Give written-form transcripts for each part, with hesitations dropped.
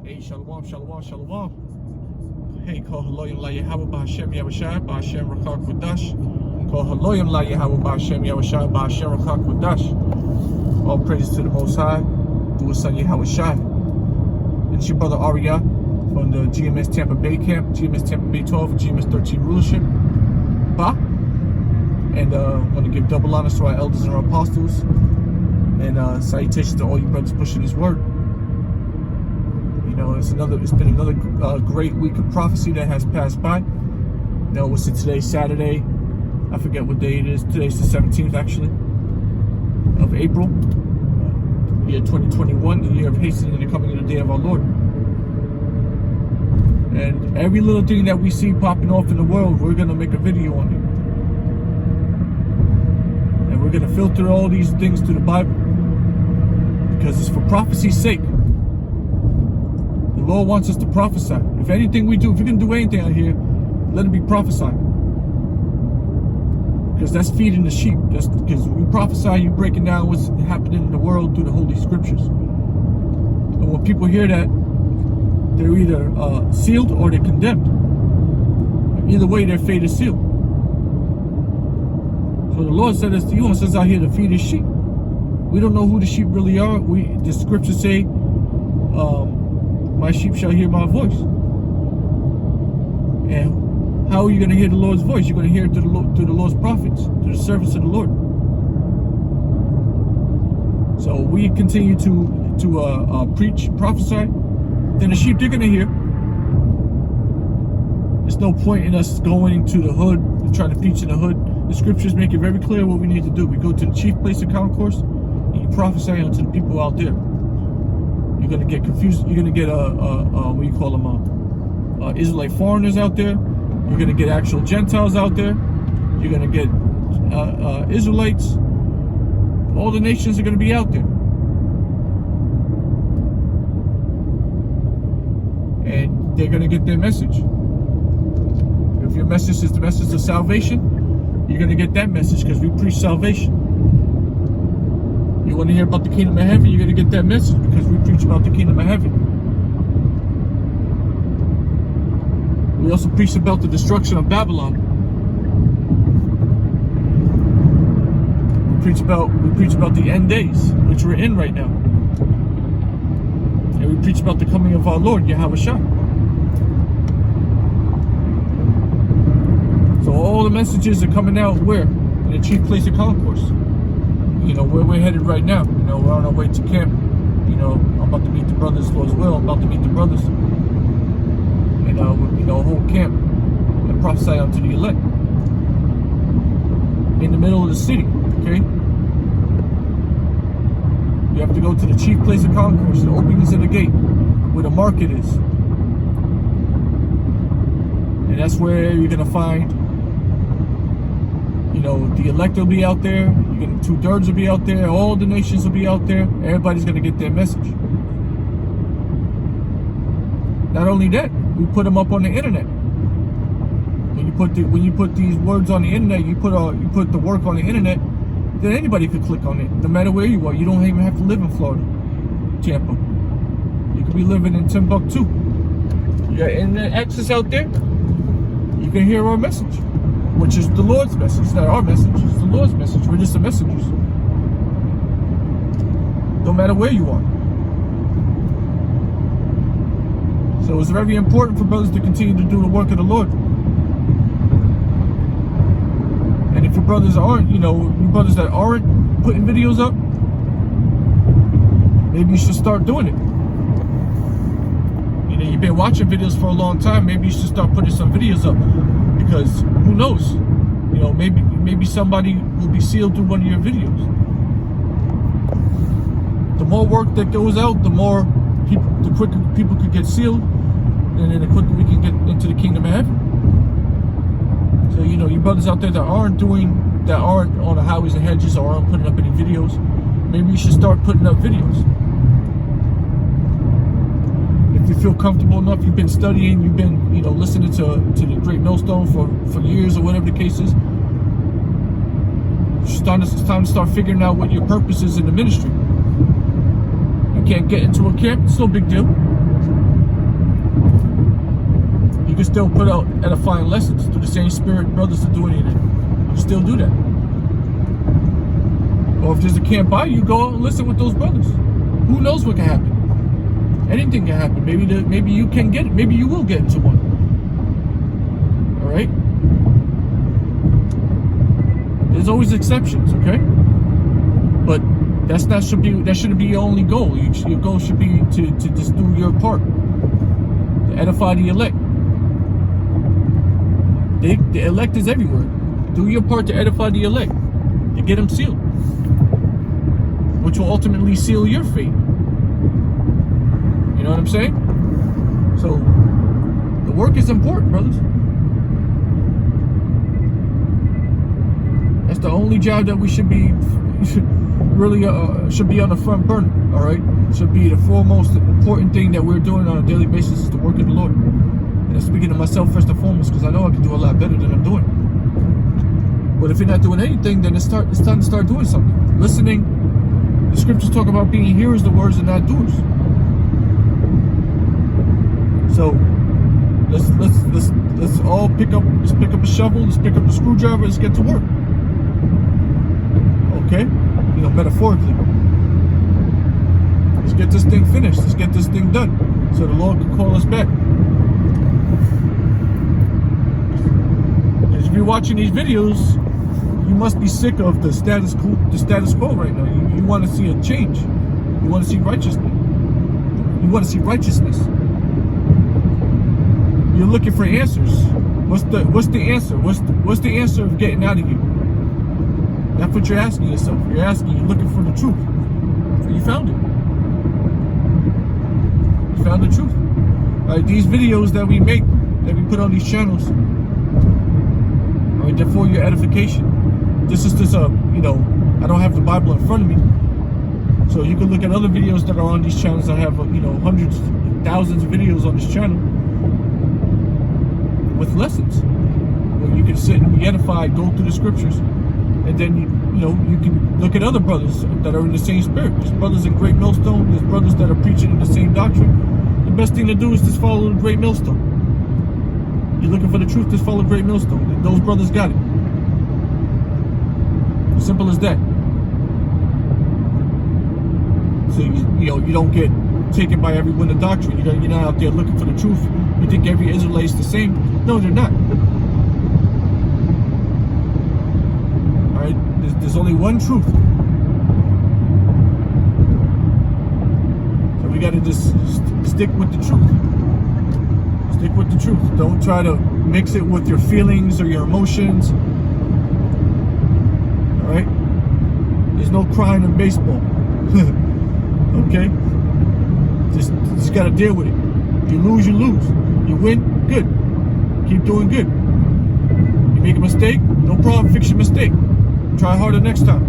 Hey, shalom, shalom, shalom. Hey, call Haloyim La Yahweh Ba'Hashem Yahushai Ba'Hashem Rakak V'dash. Call Haloyim La Yahweh Ba'Hashem Yahushai Ba'Hashem Rakak V'dash. All praises to the Most High, through His Son Yahushai. It's your brother Arya from the GMS Tampa Bay camp, GMS Tampa Bay 12, and GMS 13 rulership. Bah. And I want to give double honors to our elders and our apostles. And salutations to all you brothers pushing His word. You know, it's been another great week of prophecy that has passed by. You know, what's it today? Saturday. I forget what day it is. Today's the 17th, actually, of April, year 2021, the year of hastening and the coming of the day of our Lord. And every little thing that we see popping off in the world, we're gonna make a video on it, and we're gonna filter all these things to the Bible because it's for prophecy's sake. The Lord wants us to prophesy. If anything we do, if we can do anything out here, let it be prophesying. Because that's feeding the sheep. That's because we prophesy, you're breaking down what's happening in the world through the Holy Scriptures. And when people hear that, they're either sealed or they're condemned. Either way, their fate is sealed. So the Lord said He wants us out here to feed His sheep. We don't know who the sheep really are. The Scriptures say, my sheep shall hear my voice. And how are you going to hear the Lord's voice? You're going to hear it through the Lord's prophets, through the servants of the Lord. So we continue to preach, prophesy. Then the sheep, they're going to hear. There's no point in us going to the hood and trying to preach in the hood. The Scriptures make it very clear what we need to do. We go to the chief place of concourse and you prophesy unto the people out there. You're going to get confused. You're going to get what do you call them, Israelite foreigners out there. You're going to get actual Gentiles out there. You're going to get Israelites. All the nations are going to be out there. And they're going to get their message. If your message is the message of salvation, you're going to get that message because we preach salvation. You want to hear about the kingdom of heaven, you're going to get that message because we preach about the kingdom of heaven. We also preach about the destruction of Babylon. We preach about the end days, which we're in right now. And we preach about the coming of our Lord, Yahushua. So all the messages are coming out where? In the chief place of concourse. You know, where we're headed right now. You know, we're on our way to camp. You know, I'm about to meet the brothers, Lord's will. I'm about to meet the brothers. And, you know, a whole camp. And prophesy unto the elect. In the middle of the city, okay? You have to go to the chief place of concourse, the openings of the gate, where the market is. And that's where you're going to find, you know, the elect will be out there. Two-thirds will be out there. All the nations will be out there. Everybody's going to get their message. Not only that, we put them up on the internet. When you put these words on the internet, you put the work on the internet, then anybody could click on it, no matter where you are. You don't even have to live in Florida, Tampa. You could be living in Timbuktu. You got internet access out there. You can hear our message, which is the Lord's message. It's not our message, it's the Lord's message. We're just the messengers. No matter where you are. So it's very important for brothers to continue to do the work of the Lord. And if your brothers aren't, you know, your brothers that aren't putting videos up, maybe you should start doing it. You know, you've been watching videos for a long time, maybe you should start putting some videos up. Because who knows? You know, maybe somebody will be sealed through one of your videos. The more work that goes out, the quicker people could get sealed, and then the quicker we can get into the kingdom of heaven. So, you know, you brothers out there that aren't on the highways and hedges or aren't putting up any videos, maybe you should start putting up videos. If you feel comfortable enough, you've been studying, you've been, you know, listening to the Great Millstone for years or whatever the case is, it's time to start figuring out what your purpose is in the ministry. You can't get into a camp, it's no big deal. can still put out edifying lessons through the same spirit brothers are doing it. You can still do that. Or if there's a camp by you, go out and listen with those brothers. Who knows what can happen? Anything can happen. Maybe you can get it. Maybe you will get into one. All right. There's always exceptions, okay? But that shouldn't be your only goal. Your goal should be to just do your part, to edify the elect. The elect is everywhere. Do your part to edify the elect, to get them sealed, which will ultimately seal your fate. You know what I'm saying? So the work is important, brothers. That's the only job that we should be should be on the front burner. All right, should be the foremost important thing that we're doing on a daily basis is the work of the Lord. And I'm speaking to myself first and foremost because I know I can do a lot better than I'm doing. But if you're not doing anything, then it's time to start doing something. Listening. The scriptures talk about being hearers of the words and not doers. So let's all pick up a shovel, let's pick up a screwdriver, let's get to work. Okay? You know, metaphorically. Let's get this thing finished. Let's get this thing done. So the Lord can call us back. If you're watching these videos, you must be sick of the status quo right now. You want to see a change. You want to see righteousness. You want to see righteousness. You're looking for answers. What's the answer? What's the answer of getting out of here? That's what you're asking yourself. You're looking for the truth. You found it. You found the truth. All right, these videos that we make, that we put on these channels, all right, they're for your edification. This is just I don't have the Bible in front of me. So you can look at other videos that are on these channels. I have, hundreds, thousands of videos on this channel with lessons where you can sit and be edified, go through the scriptures, and then you can look at other brothers that are in the same spirit. There's brothers in Great Millstone. There's brothers that are preaching in the same doctrine. The best thing to do is just follow the Great Millstone. You're looking for the truth, just follow Great Millstone. Those brothers got it. Simple as that. So you don't get taken by every wind of doctrine. You're not out there looking for the truth. You think every Israelite is the same? No, they're not. All right, there's only one truth. So we got to just stick with the truth. Stick with the truth. Don't try to mix it with your feelings or your emotions. All right? There's no crying in baseball. Okay? Just got to deal with it. You lose, you lose. You win, good. Keep doing good. You make a mistake, no problem, fix your mistake. Try harder next time.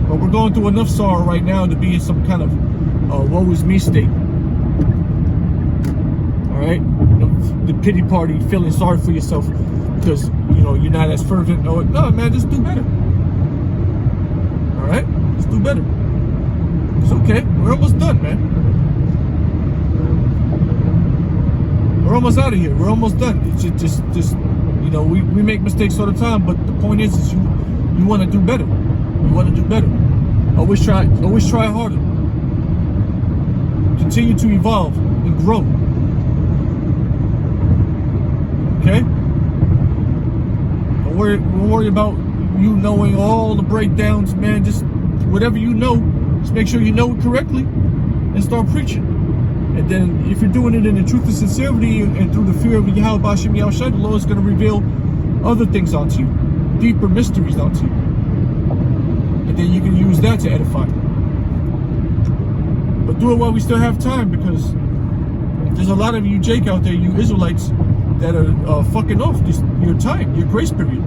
But we're going through enough sorrow right now to be in some kind of woe is me state. Alright? The pity party, feeling sorry for yourself because you're not as fervent. No, man, just do better. Alright? Just do better. It's okay. We're almost done, man. We're almost out of here. We're almost done. It's just we make mistakes all the time, but the point is you want to do better. You want to do better. Always try harder. Continue to evolve and grow. Okay? Don't worry about you knowing all the breakdowns, man. Just whatever you know, just make sure you know it correctly and start preaching. And then if you're doing it in the truth and sincerity and through the fear of Yahweh B'Shem Yahushua, the Lord is going to reveal other things onto you, deeper mysteries onto you. And then you can use that to edify. But do it while we still have time, because there's a lot of you Jake out there, you Israelites, that are fucking off your time, your grace period.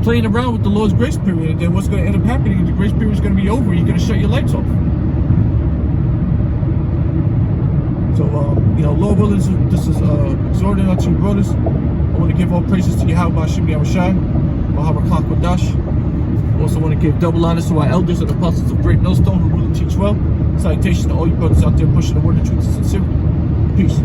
Playing around with the Lord's grace period, and then what's going to end up happening is the grace period is going to be over. You're going to shut your lights off. So, Lord willing, this is exhorting unto you, brothers. I want to give all praises to Yahweh B'Shem Yahushua, Maharakak Wadash. also want to give double honors to our elders and apostles of Great Millstone who rule and teach well. Salutations to all you brothers out there pushing the word of truth and sincerity. Peace.